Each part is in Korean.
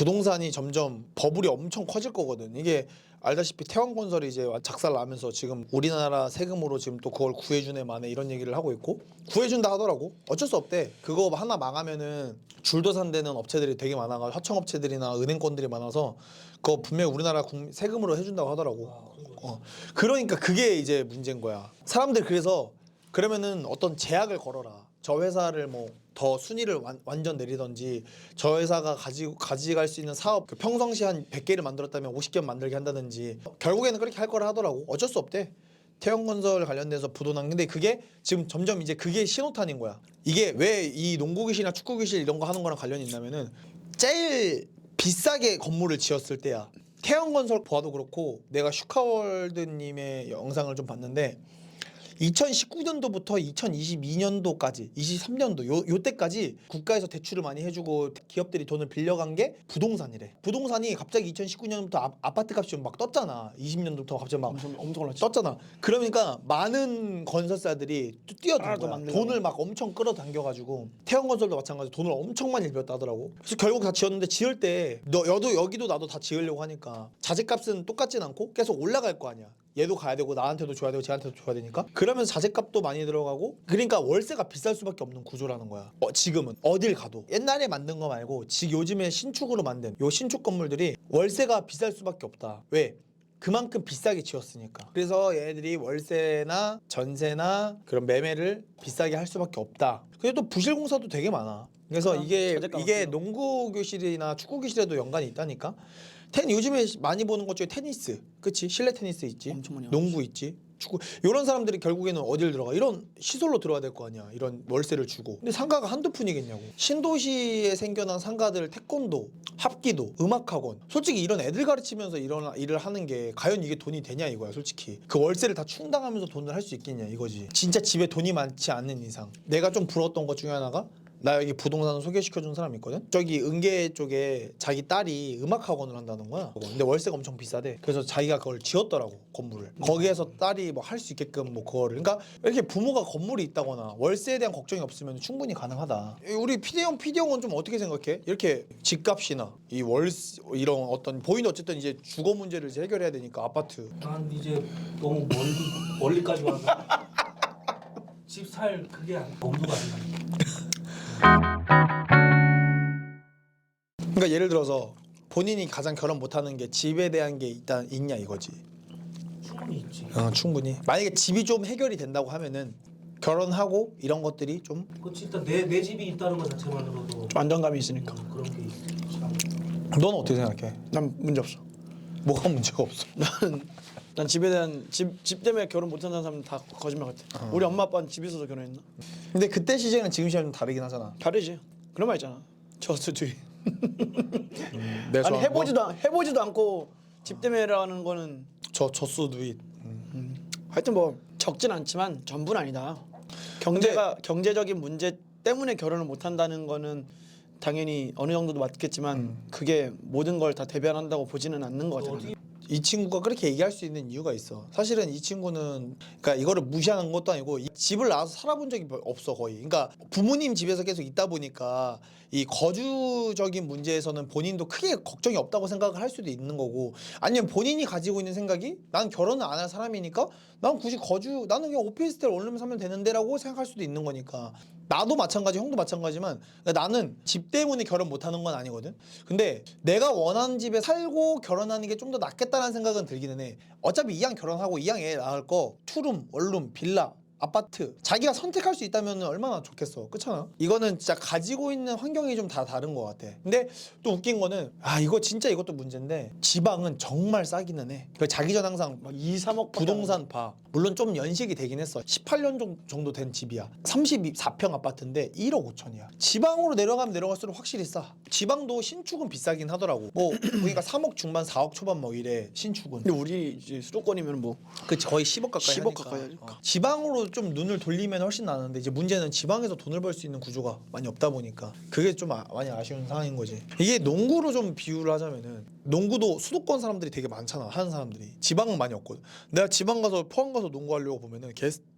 부동산이 점점 버블이 엄청 커질 거거든. 이게 알다시피 태왕건설이 이제 작살 나면서 지금 우리나라 세금으로 지금 또 그걸 구해주네 마네 이런 얘기를 하고 있고, 구해준다 하더라고. 어쩔 수 없대. 그거 하나 망하면은 줄도 산대는 업체들이 되게 많아가, 하청업체들이나 은행권들이 많아서 그거 분명히 우리나라 세금으로 해준다고 하더라고. 그러니까 그게 이제 문제인 거야. 사람들 그래서 그러면은 어떤 제약을 걸어라. 저 회사를 뭐 더 순위를 완전 내리던지, 저 회사가 가져갈 수 있는 사업 평상시 한 100개를 만들었다면 50개 만들게 한다든지, 결국에는 그렇게 할 거라 하더라고. 어쩔 수 없대. 태형건설 관련돼서 부도난. 근데 그게 지금 점점 이제 그게 신호탄인 거야. 이게 왜 이 농구기실이나 축구기실 이런 거 하는 거랑 관련이 있냐면은 제일 비싸게 건물을 지었을 때야. 태형건설 봐도 그렇고, 내가 슈카월드님의 영상을 좀 봤는데 2019년도부터 2022년도까지 23년도 요 때까지 국가에서 대출을 많이 해주고 기업들이 돈을 빌려간 게 부동산이래. 부동산이 갑자기 2019년부터 아파트 값이 막 떴잖아. 20년도부터 갑자기 막 엄청 올랐지. 떴잖아. 그러니까 많은 건설사들이 뛰어든 거야. 돈을 막 엄청 끌어당겨가지고. 태형건설도 마찬가지로 돈을 엄청 많이 빌렸다 하더라고. 그래서 결국 다 지었는데, 지을 때 여기도 나도 다 지으려고 하니까 자재값은 똑같진 않고 계속 올라갈 거 아니야. 얘도 가야 되고 나한테도 줘야 되고 쟤한테도 줘야 되니까. 그러면서 자재값도 많이 들어가고, 그러니까 월세가 비쌀 수밖에 없는 구조라는 거야. 지금은 어딜 가도 옛날에 만든 거 말고 지금 요즘에 신축으로 만든 요 신축 건물들이 월세가 비쌀 수밖에 없다. 왜? 그만큼 비싸게 지었으니까. 그래서 얘네들이 월세나 전세나 그런 매매를 비싸게 할 수밖에 없다. 근데 또 부실공사도 되게 많아. 그래서 이게 농구 교실이나 축구 교실에도 연관이 있다니까. 요즘에 많이 보는 것 중에 테니스, 그치? 실내 테니스 있지, 농구 있지, 축구. 이런 사람들이 결국에는 어딜 들어가? 이런 시설로 들어가야 될 거 아니야. 이런 월세를 주고. 근데 상가가 한두 푼이겠냐고. 신도시에 생겨난 상가들, 태권도, 합기도, 음악학원. 솔직히 이런 애들 가르치면서 이런 일을 하는 게 과연 이게 돈이 되냐 이거야. 솔직히 그 월세를 다 충당하면서 돈을 할 수 있겠냐 이거지. 진짜 집에 돈이 많지 않는 이상. 내가 좀 부러웠던 것 중에 하나가, 나 여기 부동산 소개시켜준 사람 있거든? 저기 은계 쪽에 자기 딸이 음악학원을 한다는 거야. 근데 월세가 엄청 비싸대. 그래서 자기가 그걸 지었더라고, 건물을. 거기에서 딸이 뭐 할 수 있게끔 뭐 그거를. 그러니까 이렇게 부모가 건물이 있다거나 월세에 대한 걱정이 없으면 충분히 가능하다. 우리 피디형은 좀 어떻게 생각해? 이렇게 집값이나 이 월세 이런 어떤 본인 어쨌든 이제 주거 문제를 이제 해결해야 되니까, 아파트. 난 이제 너무 멀리까지 와서 집 살 그게 엄두가 안 나. 그러니까 예를 들어서 본인이 가장 결혼 못하는 게 집에 대한 게 일단 있냐 이거지. 충분히 있지. 충분히. 만약에 집이 좀 해결이 된다고 하면은 결혼하고 이런 것들이 좀. 그렇지. 일단 내 집이 있다는 것 자체만으로도 좀 안정감이 있으니까. 그런 게 있지. 너는 어떻게 생각해? 난 문제 없어. 뭐가 문제가 없어? 난 집에 대한 집 때문에 결혼 못한다는 사람은 다 거짓말 같아. 우리 엄마 아빠는 집 있어서 결혼했나? 근데 그때 시절은 지금 시절은 좀 다르긴 하잖아. 다르지. 그런 말 있잖아. 저스트주의. 내 아니 해보지도 않고 집 때문에라는 거는 저수두잇. 하여튼 뭐 적진 않지만 전부는 아니다. 경제적인 문제 때문에 결혼을 못한다는 거는 당연히 어느 정도도 맞겠지만 그게 모든 걸 다 대변한다고 보지는 않는 거잖아. 이 친구가 그렇게 얘기할 수 있는 이유가 있어. 사실은 이 친구는 그러니까 이거를 무시하는 것도 아니고 집을 나와서 살아본 적이 없어 거의. 그러니까 부모님 집에서 계속 있다 보니까 이 거주적인 문제에서는 본인도 크게 걱정이 없다고 생각을 할 수도 있는 거고, 아니면 본인이 가지고 있는 생각이 난 결혼을 안 할 사람이니까 난 굳이 나는 그냥 오피스텔 원룸에 살면 되는데라고 생각할 수도 있는 거니까. 나도 마찬가지, 형도 마찬가지만 나는 집 때문에 결혼 못하는 건 아니거든. 근데 내가 원하는 집에 살고 결혼하는 게 좀 더 낫겠다는 생각은 들기는 해. 어차피 이왕 결혼하고 이왕 애 낳을 거 투룸, 원룸, 빌라, 아파트 자기가 선택할 수 있다면 얼마나 좋겠어. 그렇잖아. 이거는 진짜 가지고 있는 환경이 좀 다 다른 것 같아. 근데 또 웃긴 거는 이거 진짜 이것도 문제인데, 지방은 정말 싸기는 해. 자기 전 항상 막 2, 3억 부동산 봐. 물론 좀 연식이 되긴 했어. 18년 정도 된 집이야. 34평 아파트인데 1억 5천이야. 지방으로 내려가면 내려갈수록 확실히 싸. 지방도 신축은 비싸긴 하더라고. 뭐 그러니까 3억 중반 4억 초반 뭐 이래 신축은. 근데 우리 이제 수도권이면 뭐 그치, 거의 10억 가까이 10억 하니까. 가까이 하니까. 지방으로 좀 눈을 돌리면 훨씬 나는데, 이제 문제는 지방에서 돈을 벌 수 있는 구조가 많이 없다 보니까 그게 좀 많이 아쉬운 상황인 거지. 이게 농구로 좀 비유를 하자면은, 농구도 수도권 사람들이 되게 많잖아, 하는 사람들이. 지방은 많이 없거든. 내가 지방 가서 포항 가서 농구하려고 보면은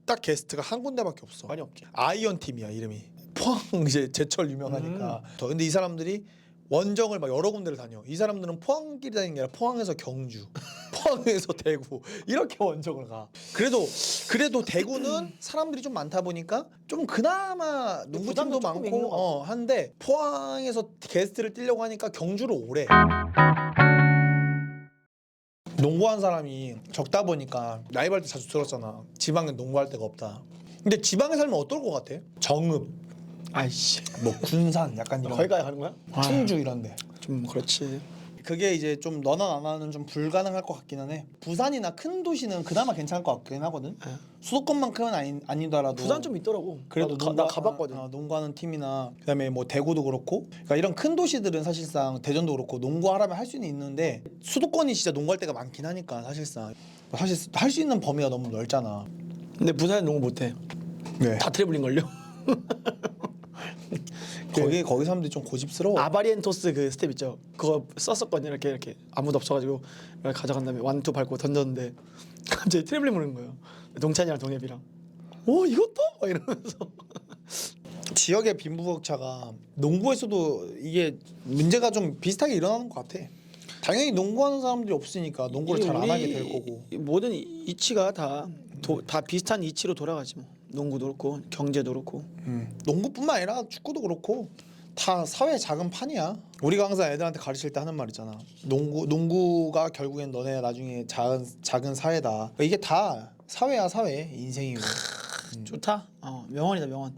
딱 게스트가 한 군데밖에 없어. 많이 없지. 아이언 팀이야 이름이. 포항 이제 제철 유명하니까. 근데 이 사람들이 원정을 막 여러 군데를 다녀. 이 사람들은 포항끼리 다니는 게 아니라 포항에서 경주, 포항에서 대구 이렇게 원정을 가. 그래도 대구는 사람들이 좀 많다 보니까 좀 그나마 농구팀도 부담도 조금 있는 많고 것 같아. 한데 포항에서 게스트를 뛰려고 하니까 경주를 오래. 농구한 사람이 적다 보니까 라이벌 때 자주 들었잖아. 지방에 농구할 데가 없다. 근데 지방에 살면 어떨 것 같아? 정읍, 아이씨. 뭐 군산 약간 이런 거기까지 가는 거야? 충주 이런데. 좀 그렇지. 그게 이제 좀 너나 나나는 좀 불가능할 것 같기는 해. 부산이나 큰 도시는 그나마 괜찮을 것 같긴 하거든. 예. 수도권만큼은 아니더라도 부산 좀 있더라고. 그래도 나 가봤거든. 농구하는 팀이나 그다음에 뭐 대구도 그렇고 그러니까 이런 큰 도시들은 사실상 대전도 그렇고 농구하라면 할 수는 있는데 수도권이 진짜 농구할 때가 많긴 하니까 사실상 사실 할 수 있는 범위가 너무 넓잖아. 근데 부산은 농구 못해. 네. 다 트래블링 걸려. 거기 사람들이 좀 고집스러워. 아바리엔토스 그 스텝 있죠. 그거 썼었거든요. 이렇게 아무도 없어가지고 이렇게 가져간 다음에 완투 밟고 던졌는데 갑자기 트래블링 오는 거예요. 동찬이랑 동엽이랑. 오 이것도? 막 이러면서. 지역의 빈부격차가 농구에서도 이게 문제가 좀 비슷하게 일어나는 것 같아. 당연히 농구하는 사람들이 없으니까 농구를 잘 안 하게 될 거고. 모든 이치가 다 비슷한 이치로 돌아가지 뭐. 농구도 그렇고 경제도 그렇고. 농구뿐만 아니라 축구도 그렇고 다 사회의 작은 판이야. 우리가 항상 애들한테 가르칠 때 하는 말 있잖아. 농구가 결국엔 너네 나중에 작은 사회다. 이게 다 사회야 사회 인생이고. 좋다. 명언이다 명언.